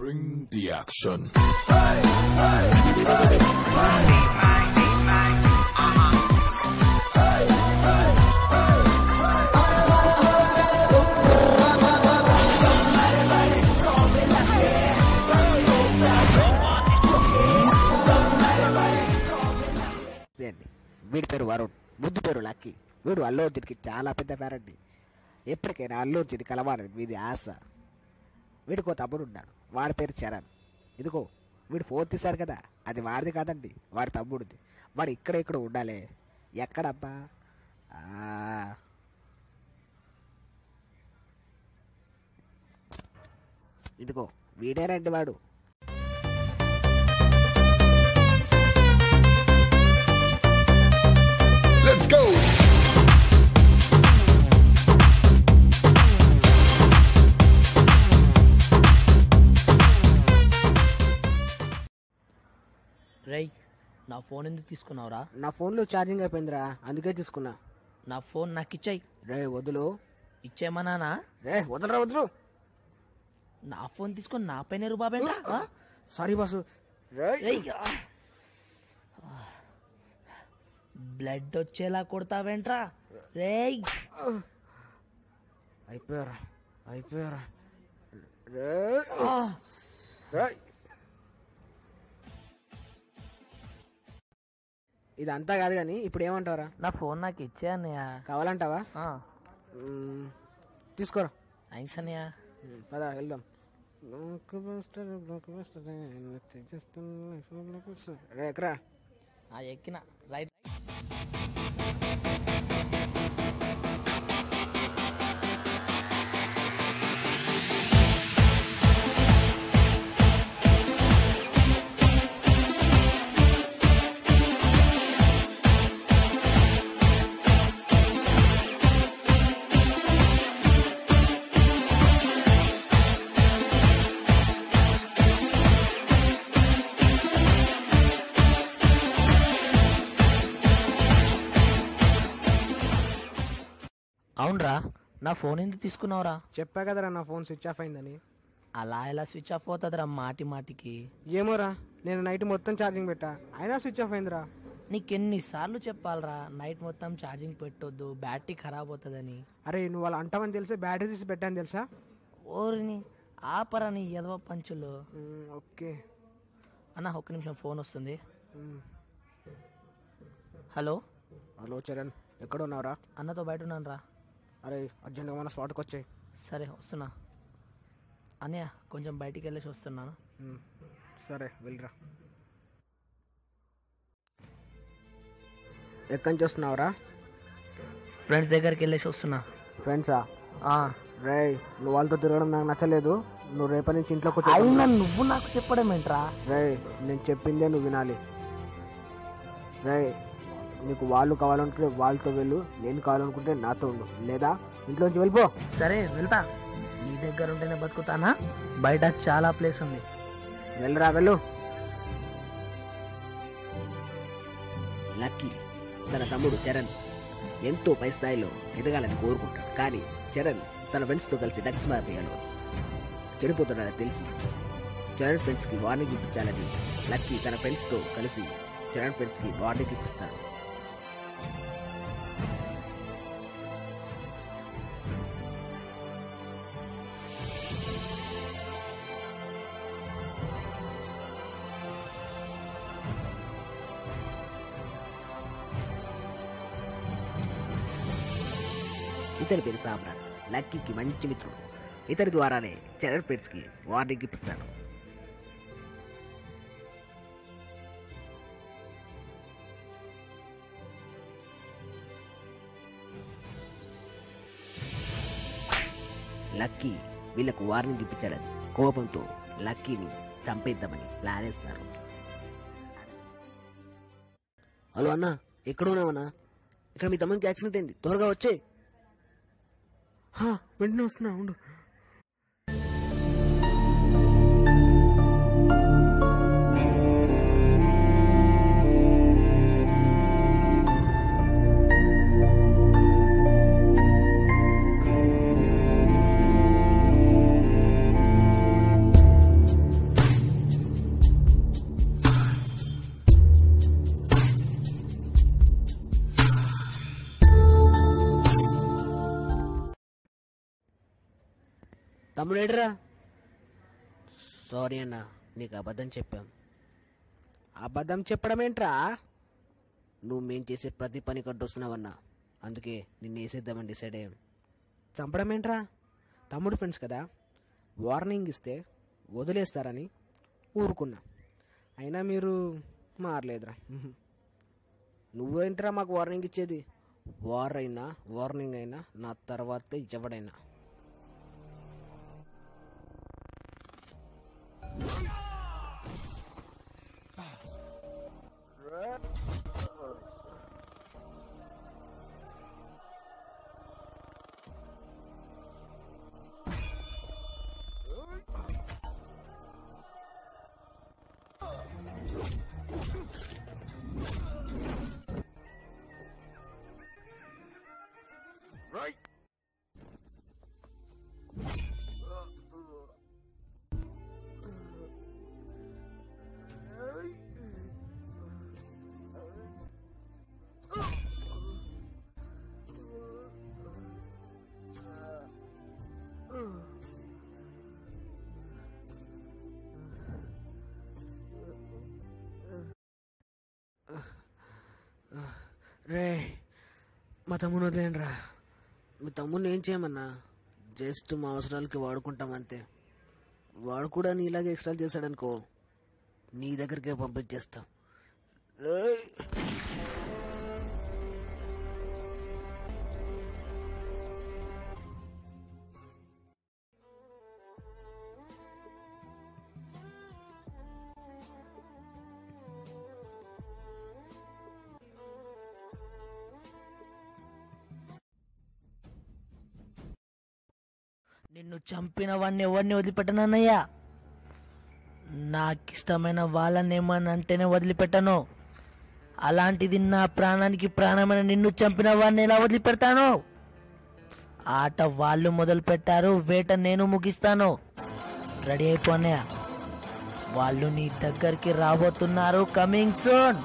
Bring the action. వీడి పేరు వరుణ్, ముద్దు పేరు లక్కీ. వీడు అల్లు అర్జున్కి చాలా పెద్ద పేరండి. ఎప్పటికైనా అల్లు అర్జున్ కలవాలని వీడి ఆశ. వీడికో తమ్ముడు ఉన్నాడు, వాడి పేరు చరణ్. ఇదిగో వీడు ఫోన్ తీశాడు కదా, అది వాడిది కాదండి, వాడి తమ్ముడిది. వాడు ఇక్కడ ఉండాలి. ఎక్కడబ్బా? ఇదిగో వీడేనండి వాడు. Let's go! రేయ్, నా ఫోన్ ఎందుకు తీసుకున్నావురా? నా ఫోన్లో ఛార్జింగ్ అయిపోయిందిరా, అందుకే తీసుకున్నా. నా ఫోన్ నాకు ఇచ్చాయి. రే వదులు. ఇచ్చేమన్నానా? రే వదలరా, వదులు. నా ఫోన్ తీసుకొని నా పైన రుబాబేంట్రా? Sorry boss. బ్లడ్ వచ్చేలా కొడతావేంట్రా? రేయ్ అయిపోయారా. ఇదంతా కాదు కానీ ఇప్పుడు ఏమంటావరా? నా ఫోన్ నాకు ఇచ్చే అన్నయ్య. కావాలంటావా? తీసుకోరా. థ్యాంక్స్ అన్నయ్య. పదా వెళ్దాం. ఎక్కరా? ఎక్కిన రైట్. అవునరా, నా ఫోన్ ఎందుకు తీసుకున్నావురా? చెప్పా కదరా నా ఫోన్ స్విచ్ ఆఫ్ అయిందని. అలా ఎలా స్విచ్ ఆఫ్ అవుతుందిరా మాటికి? ఏమోరా, నేను నైట్ మొత్తం ఛార్జింగ్ పెట్టా, అయినా స్విచ్ ఆఫ్ అయిందిరా. నీకెన్నిసార్లు చెప్పాలరా నైట్ మొత్తం ఛార్జింగ్ పెట్టొద్దు, బ్యాటరీ ఖరాబ్ అవుతుందని. అరే నువ్వు అలా అంటావని తెలిసే బ్యాటరీ తీసి పెట్టాను తెలుసా. ఓరిని ఆపరా నీ ఎదవ పంచులు. ఓకే అన్న, ఒక్క నిమిషం, ఫోన్ వస్తుంది. హలో చరణ్, ఎక్కడ ఉన్నావురా? అన్నతో బయట ఉన్నాను రా. అరే అర్జెంట్గా మన స్పాట్కి వచ్చాయి. సరే వస్తున్నా అన్నయ్య, కొంచెం బయటికి వెళ్ళేసి వస్తున్నాను. సరే వెళ్ళరా. ఎక్కడి నుంచి వస్తున్నావురా? ఫ్రెండ్స్ దగ్గరికి వెళ్ళేసి వస్తున్నా. ఫ్రెండ్సా? రే నువ్వు వాళ్ళతో తిరగడం నాకు నచ్చలేదు. నువ్వు రేపటి నుంచి ఇంట్లోకి అయినా నువ్వు నాకు చెప్పడం ఏంట్రా? రే నేను చెప్పిందే నువ్వు వినాలి. రే నీకు వాళ్ళు కావాలనుకుంటే వాళ్ళతో వెళ్ళు, నేను కావాలనుకుంటే నాతో ఉండు, లేదా ఇంట్లోంచి వెళ్ళిపో. సరే వెళ్తా. నీ దగ్గర ఉంటేనే బతుకుతానా? బయట చాలా ప్లేస్ ఉంది. వెళ్ళరా, వెళ్ళు. లక్కీ తన తమ్ముడు చరణ్ ఎంతో పై స్థాయిలో ఎదగాలని కోరుకుంటాడు. కానీ చరణ్ తన ఫ్రెండ్స్తో కలిసి డ్రగ్స్ మాఫియాలో చెడిపోతున్నాడని తెలిసి చరణ్ ఫ్రెండ్స్కి వార్నింగ్ ఇప్పించాలని లక్కీ తన ఫ్రెండ్స్తో కలిసి చరణ్ ఫ్రెండ్స్కి వార్నింగ్ ఇప్పిస్తాడు. ఇతని పేరు సామ్రాట్, లక్కీకి మంచి మిత్రుడు. ఇతని ద్వారానే చరణ్ ఫ్రెండ్స్కి వార్నింగ్ ఇప్పిస్తాడు. లక్కీ వీళ్లకు వార్నింగ్ ఇప్పించాడని కోపంతో లక్కీని చంపేద్దామని ప్లాన్ వేస్తారు. హలో అన్న, ఎక్కడ ఉన్నావన్నా? ఇక్కడ మీ తమ్మునికి యాక్సిడెంట్ అయింది, త్వరగా వచ్చే. వెంటనే వస్తున్నా, ఉండు. తమ్ముడేడ్రా? సారీ అన్న, నీకు అబద్ధం చెప్పాం. అబద్ధం చెప్పడం ఏంట్రా? నువ్వు మేం చేసే ప్రతి పని కట్టొస్తున్నావన్నా, అందుకే నిన్ను వేసేద్దామని డిసైడ్ అయ్యాం. చంపడం ఏంట్రా? తమ్ముడు ఫ్రెండ్స్ కదా, వార్నింగ్ ఇస్తే వదిలేస్తారని ఊరుకున్నా. అయినా మీరు మారలేదురా. నువ్వేంట్రా మాకు వార్నింగ్ ఇచ్చేది? వార్ అయినా వార్నింగ్ అయినా నా తర్వాతే ఎవడైనా. Right. రే, మా తమ్ముని వదిలేండిరా. మీ తమ్ముడిని ఏం చేయమన్నా? జస్ట్ మా అవసరాలకి వాడుకుంటాం అంతే. వాడు కూడా నీలాగే ఎక్స్ట్రా చేశాడనుకో, నీ దగ్గరికే పంపించేస్తాం. రేయ్, నిన్ను చంపిన వాడిని ఎవరిని వదిలిపెట్టనన్నయ్యా. నాకిష్టమైన వాళ్ళని ఏమని అంటేనే వదిలిపెట్టను. అలాంటిది నా ప్రాణానికి ప్రాణమైన నిన్ను చంపిన వాడిని ఎలా వదిలిపెడతాను? ఆట వాళ్ళు మొదలు పెట్టారు, వేట నేను ముగిస్తాను. రెడీ అయిపోనే, వాళ్ళు నీ దగ్గరికి రాబోతున్నారు. Coming soon.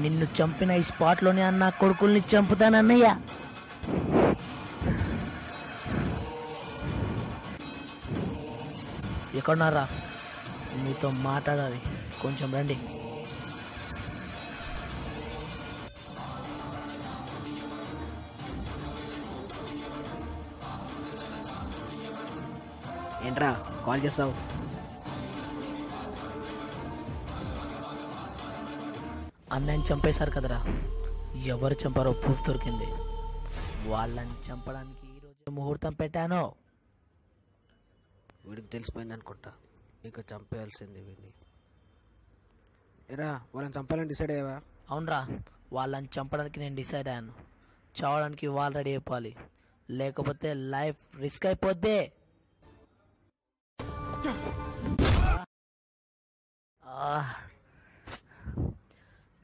నిన్ను చంపిన ఈ స్పాట్లోనే అన్న కొడుకుల్ని చంపుతానన్నయ్య. ఎక్కడున్నారా? మీతో మాట్లాడాలి, కొంచెం రండి. ఏంట్రా కాల్ చేస్తావు? అన్నయ్యని చంపేశారు కదరా. ఎవరు చంపారో ప్రూఫ్ దొరికింది. వాళ్ళని చంపడానికి ఈరోజు ముహూర్తం పెట్టాను. వీడికి తెలిసిపోయింది అనుకుంటా, ఇక చంపేయాల్సింది వీడిని. ఎరా, వాళ్ళని చంపాలని డిసైడ్ అయ్యావా? అవునరా, వాళ్ళని చంపడానికి నేను డిసైడ్ అయ్యాను. చావడానికి వాళ్ళు రెడీ అయిపోవాలి, లేకపోతే లైఫ్ రిస్క్ అయిపోద్ది.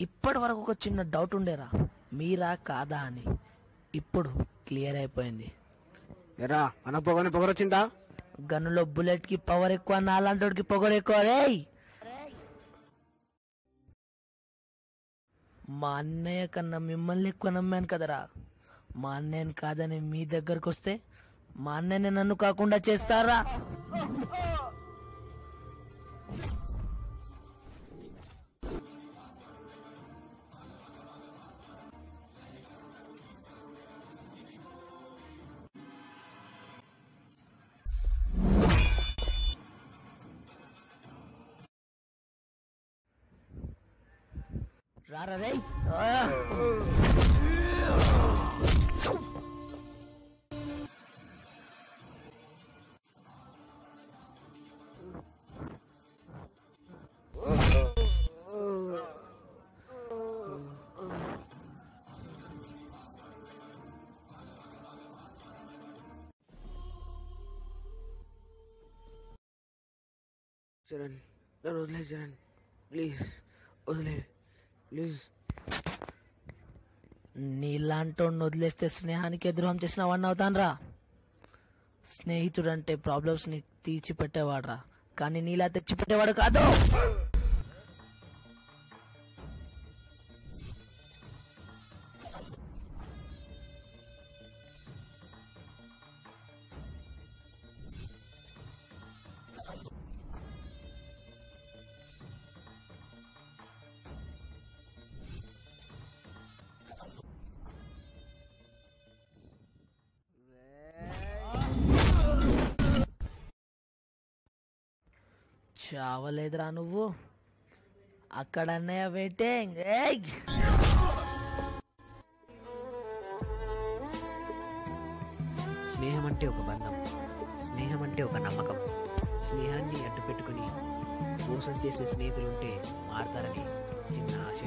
ఇప్పటి వరకు ఒక చిన్న డౌట్ ఉండేరా, మీరా కాదా అని. ఇప్పుడు క్లియర్ అయిపోయింది. ఎరా, మన పొగని పొగరొచ్చిందా? గన్నులో బుల్లెట్ కి పవర్ ఎక్కువ, నాలాంటి పొగరు ఎక్కువ. రేయ్, మా అన్నయ్య కన్నా మిమ్మల్ని ఎక్కువ నమ్మాను కదరా. మా అన్నయ్యని కాదని మీ దగ్గరకు వస్తే మా అన్నయ్యని నన్ను కాకుండా చేస్తారా? రారా రేయ్. చరణ్, నన్ను వదిలే చరణ్, ప్లీజ్ వదిలే, ప్లీజ్. నీలాంటోడిని వదిలేస్తే స్నేహానికి ద్రోహం చేసిన వాడిని అవుతానరా. స్నేహితుడు అంటే ప్రాబ్లమ్స్ ని తీర్చిపెట్టేవాడ్రా, కానీ నీలా తెచ్చిపెట్టేవాడు కాదు. చావలేదురా నువ్వు. అక్కడ అన్నయ్య వెయిటింగ్. స్నేహం అంటే ఒక బంధం, స్నేహం అంటే ఒక నమ్మకం. స్నేహాన్ని అడ్డు పెట్టుకుని మోసం చేసే స్నేహితులుంటే మారతారని చిన్న ఆశ.